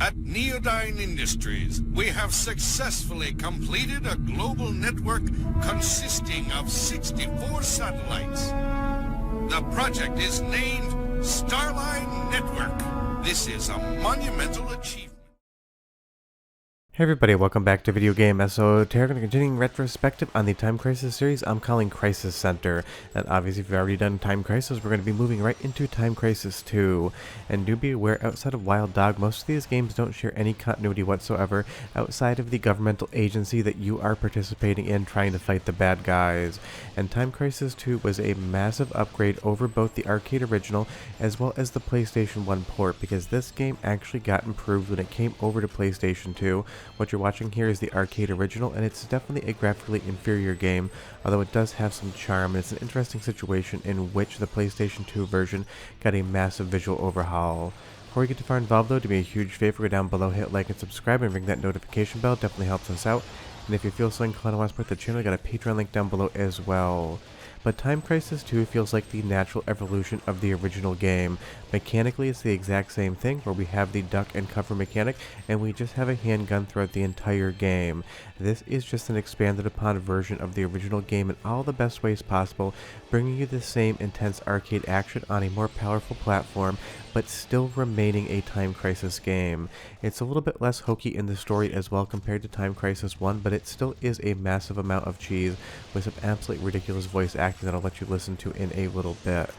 At Neodyne Industries, we have successfully completed a global network consisting of 64 satellites. The project is named Starline Network. This is a monumental achievement. Hey everybody, welcome back to Video Game Esoteric and continuing retrospective on the Time Crisis series I'm calling Crisis Center. And obviously if you've already done Time Crisis, we're going to be moving right into Time Crisis 2. And do be aware, outside of Wild Dog, most of these games don't share any continuity whatsoever outside of the governmental agency that you are participating in trying to fight the bad guys. And Time Crisis 2 was a massive upgrade over both the arcade original as well as the PlayStation 1 port, because this game actually got improved when it came over to PlayStation 2. What you're watching here is the arcade original, and it's definitely a graphically inferior game, although it does have some charm, and it's an interesting situation in which the PlayStation 2 version got a massive visual overhaul. Before we get too far involved though, do me a huge favor, go down below, hit like and subscribe, and ring that notification bell, definitely helps us out. And if you feel so inclined to want to support the channel, I got a Patreon link down below as well. But Time Crisis 2 feels like the natural evolution of the original game. Mechanically, it's the exact same thing, where we have the duck and cover mechanic, and we just have a handgun throughout the entire game. This is just an expanded upon version of the original game in all the best ways possible, bringing you the same intense arcade action on a more powerful platform, but still remaining a Time Crisis game. It's a little bit less hokey in the story as well compared to Time Crisis 1, but it still is a massive amount of cheese with some absolutely ridiculous voice acting that I'll let you listen to in a little bit.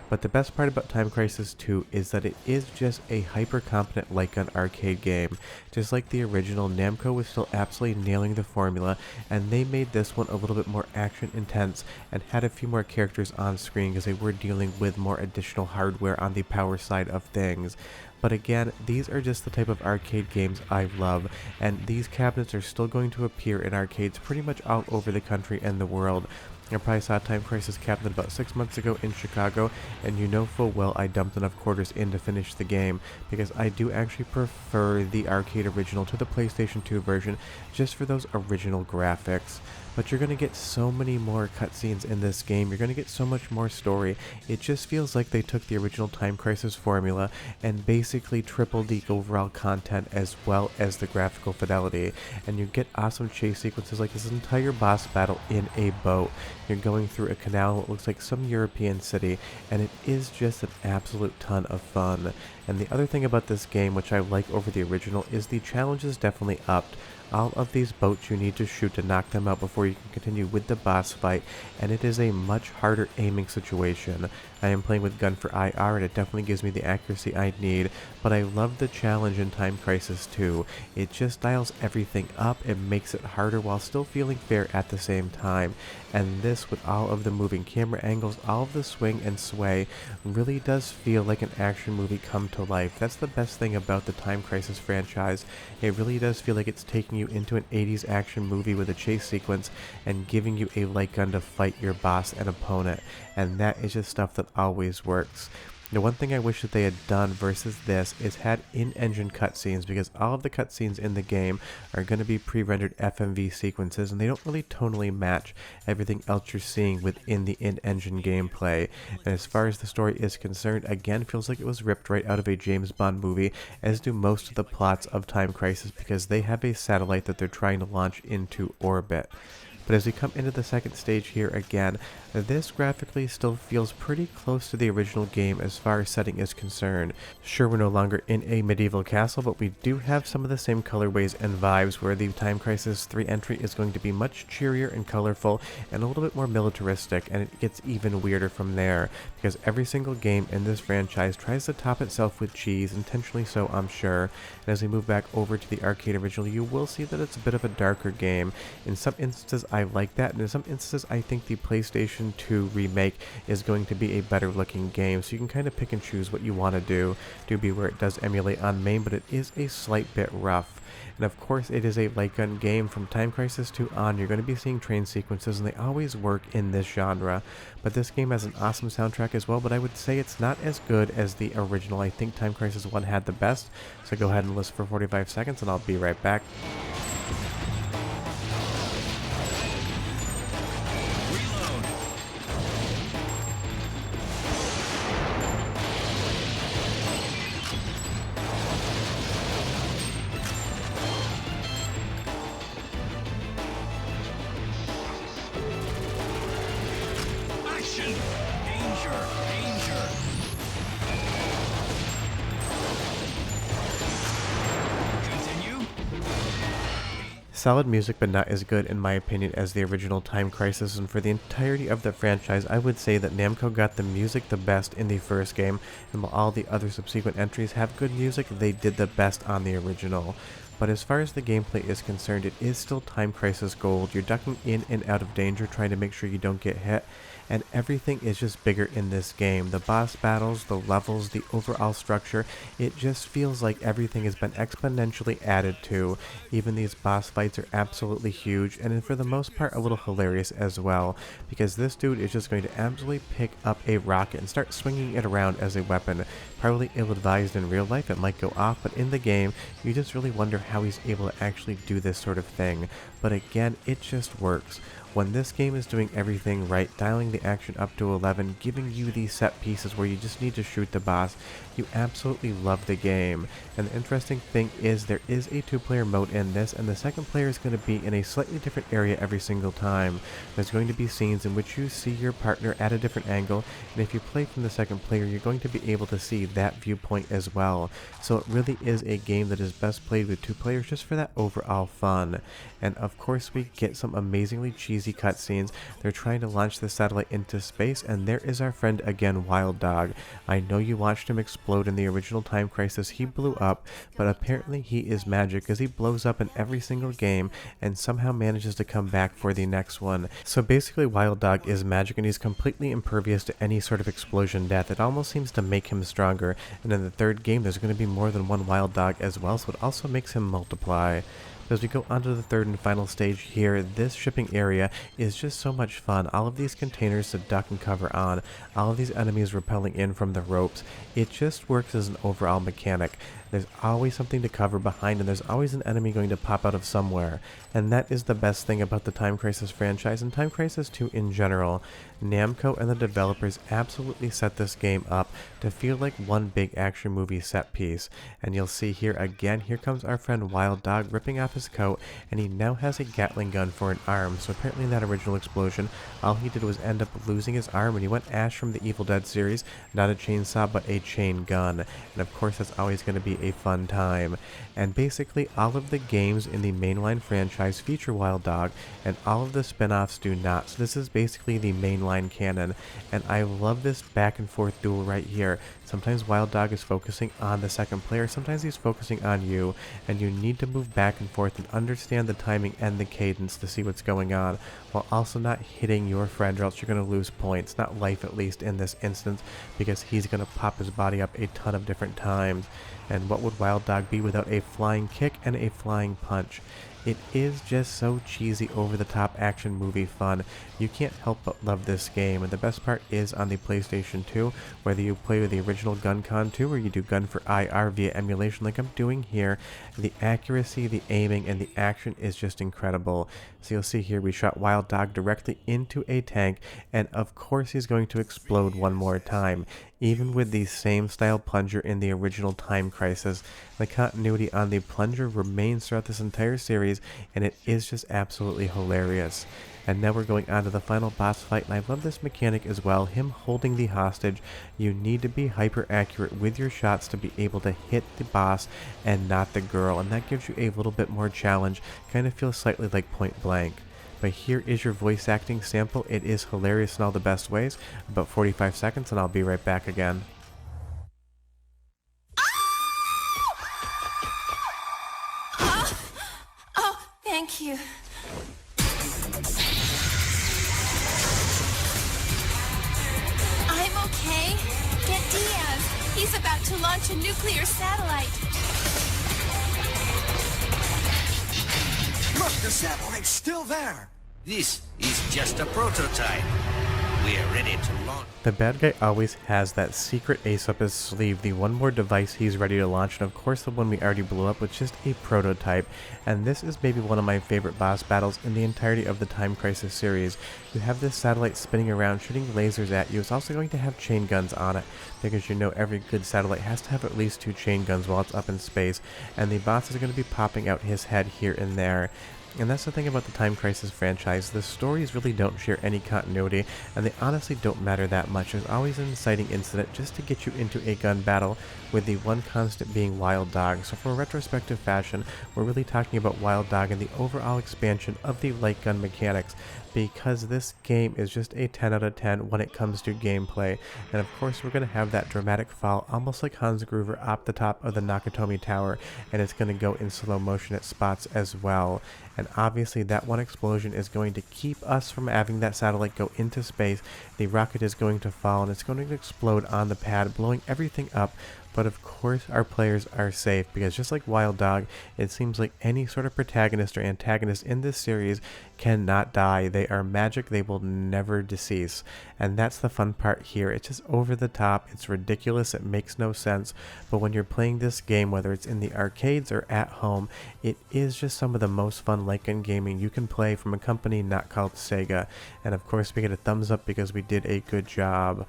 But the best part about Time Crisis 2 is that it is just a hyper-competent light-gun arcade game. Just like the original, Namco was still absolutely nailing the formula, and they made this one a little bit more action-intense and had a few more characters on screen because they were dealing with more additional hardware on the power side of things. But again, these are just the type of arcade games I love, and these cabinets are still going to appear in arcades pretty much all over the country and the world. I probably saw a Time Crisis cabinet about 6 months ago in Chicago, and you know full well I dumped enough quarters in to finish the game, because I do actually prefer the arcade original to the PlayStation 2 version, just for those original graphics. But you're going to get so many more cutscenes in this game, you're going to get so much more story. It just feels like they took the original Time Crisis formula and basically tripled the overall content as well as the graphical fidelity. And you get awesome chase sequences like this entire boss battle in a boat. You're going through a canal that looks like some European city, and it is just an absolute ton of fun. And the other thing about this game, which I like over the original, is the challenge is definitely upped. All of these boats you need to shoot to knock them out before you can continue with the boss fight, and it is a much harder aiming situation. I am playing with gun for IR, and it definitely gives me the accuracy I need, but I love the challenge in Time Crisis 2. It just dials everything up, it makes it harder while still feeling fair at the same time. And this, with all of the moving camera angles, all of the swing and sway, really does feel like an action movie come to life. That's the best thing about the Time Crisis franchise. It really does feel like it's taking you into an 80s action movie with a chase sequence and giving you a light gun to fight your boss and opponent. And that is just stuff that always works. The one thing I wish that they had done versus this is had in-engine cutscenes, because all of the cutscenes in the game are going to be pre-rendered FMV sequences, and they don't really tonally match everything else you're seeing within the in-engine gameplay. And as far as the story is concerned, again, feels like it was ripped right out of a James Bond movie, as do most of the plots of Time Crisis, because they have a satellite that they're trying to launch into orbit. But as we come into the second stage here again, this graphically still feels pretty close to the original game as far as setting is concerned. Sure, we're no longer in a medieval castle, but we do have some of the same colorways and vibes, where the Time Crisis 3 entry is going to be much cheerier and colorful and a little bit more militaristic, and it gets even weirder from there, because every single game in this franchise tries to top itself with cheese, intentionally so I'm sure. And as we move back over to the arcade original, you will see that it's a bit of a darker game. In some instances I like that, and in some instances I think the PlayStation 2 remake is going to be a better looking game, so you can kind of pick and choose what you want to do. Do be where it does emulate on main, but it is a slight bit rough. And of course it is a light gun game. From Time Crisis 2 on, you're going to be seeing train sequences, and they always work in this genre. But this game has an awesome soundtrack as well, but I would say it's not as good as the original. I think Time Crisis 1 had the best, so go ahead and listen for 45 seconds and I'll be right back. Solid music, but not as good in my opinion as the original Time Crisis, and for the entirety of the franchise I would say that Namco got the music the best in the first game, and while all the other subsequent entries have good music, they did the best on the original. But as far as the gameplay is concerned, it is still Time Crisis Gold. You're ducking in and out of danger, trying to make sure you don't get hit, and everything is just bigger in this game. The boss battles, the levels, the overall structure, it just feels like everything has been exponentially added to. Even these boss fights are absolutely huge, and for the most part a little hilarious as well, because this dude is just going to absolutely pick up a rocket and start swinging it around as a weapon. Probably ill-advised in real life, it might go off, but in the game you just really wonder how he's able to actually do this sort of thing. But again, it just works. When this game is doing everything right, dialing the action up to 11, giving you these set pieces where you just need to shoot the boss, you absolutely love the game. And the interesting thing is there is a 2-player mode in this, and the second player is going to be in a slightly different area every single time. There's going to be scenes in which you see your partner at a different angle, and if you play from the second player, you're going to be able to see that viewpoint as well. So it really is a game that is best played with 2 players just for that overall fun. And of course we get some amazingly cheesy cutscenes. They're trying to launch the satellite into space, and there is our friend again, Wild Dog. I know you watched him explode in the original Time Crisis. He blew up, but apparently he is magic, because he blows up in every single game and somehow manages to come back for the next one. So basically Wild Dog is magic, and he's completely impervious to any sort of explosion death. It almost seems to make him stronger, and in the third game there's going to be more than one Wild Dog as well, so it also makes him multiply. As we go on to the third and final stage here, this shipping area is just so much fun. All of these containers to duck and cover on, all of these enemies rappelling in from the ropes, it just works as an overall mechanic. There's always something to cover behind, and there's always an enemy going to pop out of somewhere. And that is the best thing about the Time Crisis franchise, and Time Crisis 2 in general. Namco and the developers absolutely set this game up to feel like one big action movie set piece. And you'll see here again, here comes our friend Wild Dog ripping off his coat, and he now has a Gatling gun for an arm. So apparently in that original explosion, all he did was end up losing his arm, and he went Ash from the Evil Dead series, not a chainsaw but a chain gun. And of course that's always going to be a fun time. And basically all of the games in the mainline franchise feature Wild Dog, and all of the spin-offs do not. So this is basically the mainline canon, and I love this back and forth duel right here. Sometimes Wild Dog is focusing on the second player, sometimes he's focusing on you, and you need to move back and forth and understand the timing and the cadence to see what's going on, while also not hitting your friend, or else you're going to lose points, not life at least in this instance, because he's going to pop his body up a ton of different times. And what would Wild Dog be without a flying kick and a flying punch? It is just so cheesy, over-the-top action movie fun. You can't help but love this game, and the best part is on the PlayStation 2, whether you play with the original GunCon 2 or you do Gun for IR via emulation like I'm doing here, the accuracy, the aiming, and the action is just incredible. So you'll see here we shot Wild Dog directly into a tank, and of course he's going to explode one more time. Even with the same style plunger in the original Time Crisis, the continuity on the plunger remains throughout this entire series, and it is just absolutely hilarious. And now we're going on to the final boss fight, and I love this mechanic as well, him holding the hostage. You need to be hyper accurate with your shots to be able to hit the boss and not the girl, and that gives you a little bit more challenge, kind of feels slightly like Point Blank. But here is your voice acting sample. It is hilarious in all the best ways. About 45 seconds and I'll be right back again. Oh, thank you. I'm okay. Get Diaz. He's about to launch a nuclear satellite. Look, the satellite's still there. This is just a prototype. We are ready to launch. The bad guy always has that secret ace up his sleeve, the one more device he's ready to launch, and of course the one we already blew up was just a prototype. And this is maybe one of my favorite boss battles in the entirety of the Time Crisis series. You have this satellite spinning around shooting lasers at you. It's also going to have chain guns on it, because you know every good satellite has to have at least 2 chain guns while it's up in space, and the boss is going to be popping out his head here and there. And that's the thing about the Time Crisis franchise, the stories really don't share any continuity, and they honestly don't matter that much. There's always an inciting incident just to get you into a gun battle, with the one constant being Wild Dog. So from a retrospective fashion, we're really talking about Wild Dog and the overall expansion of the light gun mechanics, because this game is just a 10 out of 10 when it comes to gameplay. And of course we're going to have that dramatic fall, almost like Hans Gruber, up the top of the Nakatomi Tower, and it's going to go in slow motion at spots as well. And obviously that one explosion is going to keep us from having that satellite go into space. The rocket is going to fall and it's going to explode on the pad, blowing everything up. But of course our players are safe, because just like Wild Dog, it seems like any sort of protagonist or antagonist in this series cannot die. They are magic, they will never decease. And that's the fun part here. It's just over the top, it's ridiculous, it makes no sense. But when you're playing this game, whether it's in the arcades or at home, it is just some of the most fun light gun gaming you can play from a company not called Sega. And of course we get a thumbs up because we did a good job.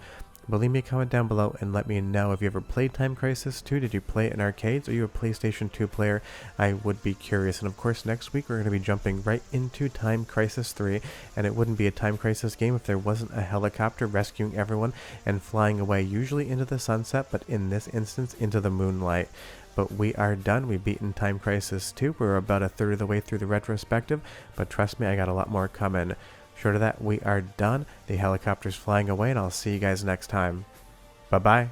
But leave me a comment down below and let me know if you ever played Time Crisis 2. Did you play it in arcades? Are you a PlayStation 2 player? I would be curious. And of course next week we're going to be jumping right into Time Crisis 3. And it wouldn't be a Time Crisis game if there wasn't a helicopter rescuing everyone and flying away, usually into the sunset, but in this instance into the moonlight. But we are done. We've beaten Time Crisis 2. We're about a third of the way through the retrospective. But trust me, I got a lot more coming. Short of that, we are done. The helicopter's flying away, and I'll see you guys next time. Bye-bye.